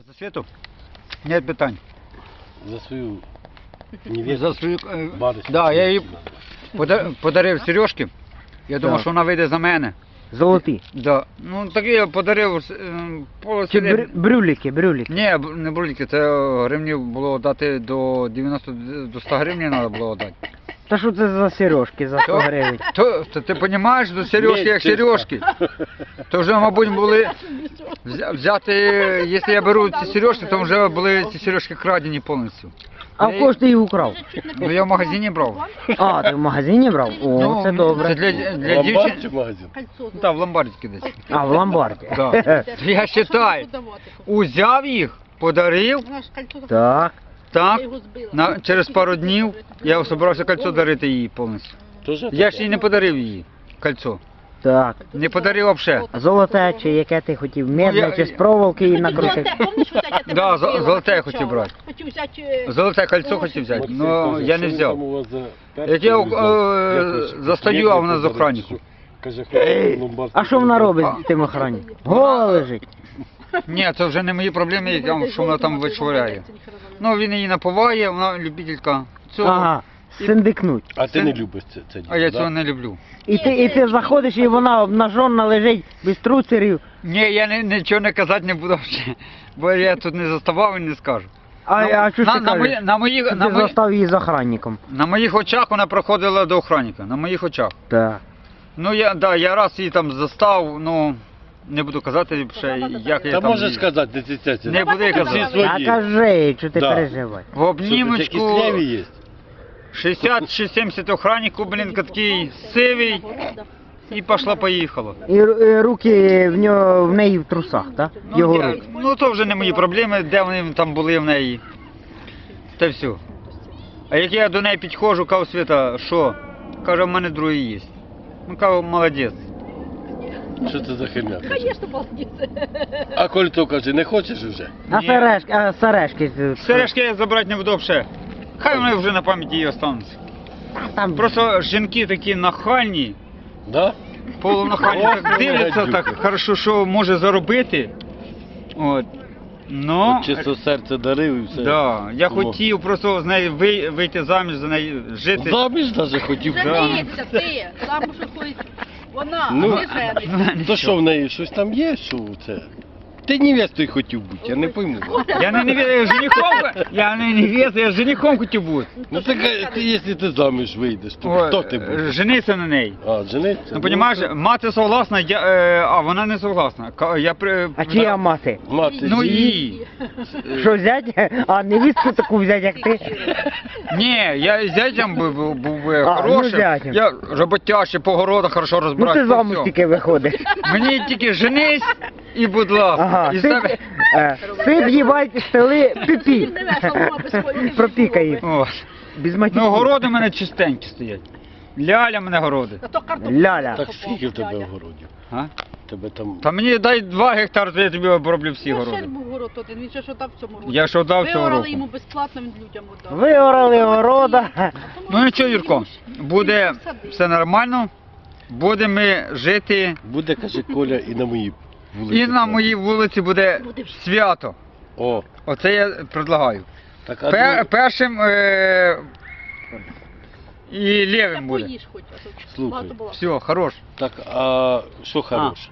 За Свету? Нет питань. За свою невесту? За свою... Барышню. Да, я їй подарив сережки. Я думав, Так. що вона вийде за мене. Золоті. Да. Ну такі я подарив Чи полосиди. брюліки? Ні, не брудики, це гривнів було дати до 90, до 100 гривень треба було дати. Та що це за сережки за 100 гривень? То ти розумієш, до сережки як Ні, сережки. То вже, мабуть, були взяти, якщо я беру ці сережки, то вже були ці сережки крадені повністю. А в кого ж ти їх украв? Ну я в магазині брав. А, ти в магазині брав? О, це Це добре. для Ломбард дівчин. чи магазин? Так, в ломбардській десь. А, в ломбарді. Да. То я вважаю, узяв їх, подарив, Так. так, через пару днів я собирався кольцо дарити їй повністю. Тоже Я ж таке? їй не подарив її, кольцо. Так. Не подарив взагалі. А золоте чи яке ти хотів? Медне я- чи з проволоки і накрутив? Да, золоте я хотів брати. Хотів взяти... Золоте кольцо хотів взяти, Максим але каже, я не що взяв. там у вас за Як я перцю взяв? застаю, а вона з охранником. Каже, хоче ломбард. А що вона робить з тим охрані? Гола лежить. Ні, це вже не мої проблеми, що вона там вичворяє. Ну він її напуває, вона любителька цього, Ага, синдикнуть. А ти не любиш це а я да? цього не люблю. І ти заходиш, і вона обнажена лежить без труцерів. Ні, я нічого не казати не буду вже, бо я тут не заставав і не скажу. А що ж ти на кажеш? Ти застав її з охранником. На моїх очах вона проходила до охранника, на моїх очах. Так. Ну я раз її там застав, ну не буду казати ще, як я Та там можеш її. сказати, не цицяться. Не буду я Всі казати. свої. А кажи, що ти Да. переживай. В обнімочку Такі слєві є. 60-70 охраннику, блін, такий сивий, і пішла-поїхала. І руки в неї в трусах, так? Його руки. Ну то вже не мої проблеми, де вони там були в неї. Та все. А як я до неї підходжу, кажу, Свята, що? Каже, в мене другий є. Ну кажу, молодець. Що це за херня? Конечно, молодець. А кольцо, каже, не хочеш вже? А Ні. сережки? Сережки я забрати не буду взагалі. Хай вони вже на пам'яті її остануться. Там Просто жінки такі нахальні, Да? полунахальні, Ох, так дивляться, гадюка. так хорошо, що може заробити. От. Ну, От чисто серце дарив і все. да, я Кому? хотів просто з нею вийти заміж, за нею жити. Заміж навіть хотів. Жениться ти, замуж виходить вона, Ну, а ти жениться. То що в неї, щось там є, що це? Ти невестою хотів бути, я не пойму. Я не женихом, я не невеста, я женихом хотів бути. Ну так, якщо ти заміж вийдеш, то Ой, хто ти будеш? жениться на неї. А, жениться? Ну, розумієш, мати согласна, а вона не согласна. А чия мати? Мати Ну її. її. Що взять? А невістку таку взять, як ти? Ні, я і зятям був би А, хорошим. ну, зятям. Я роботящий, по городах хорошо Ну розбираюсь. ти по замуж всьому. тільки виходиш. Мені тільки женись і будь ласка. Ага, І себе- сип їбать стели піпі. Пропікає. От. Без матів. Ну, городи в мене чистенькі стоять. Ляля в мене городи. А то картоплю. Ляля. Так скільки в тебе в городі? А? Тебе там... Та мені дай 2 гектари, то я тобі оброблю всі Ну, ще городи. ж був город один, він ще що дав в цьому році. Я що дав цього Виорали року. йому безплатно, він людям віддав. Виорали города. Ну нічого, Юрко, буде все нормально. Будемо жити. Буде, каже Коля, і на моїй вулиці. І на моїй вулиці буде свято. О, Оце я предлагаю. так, а Першим і лівим Та буде. поїж хоч, а то Слухай. багато було. Все, хорош. так, а що хороше?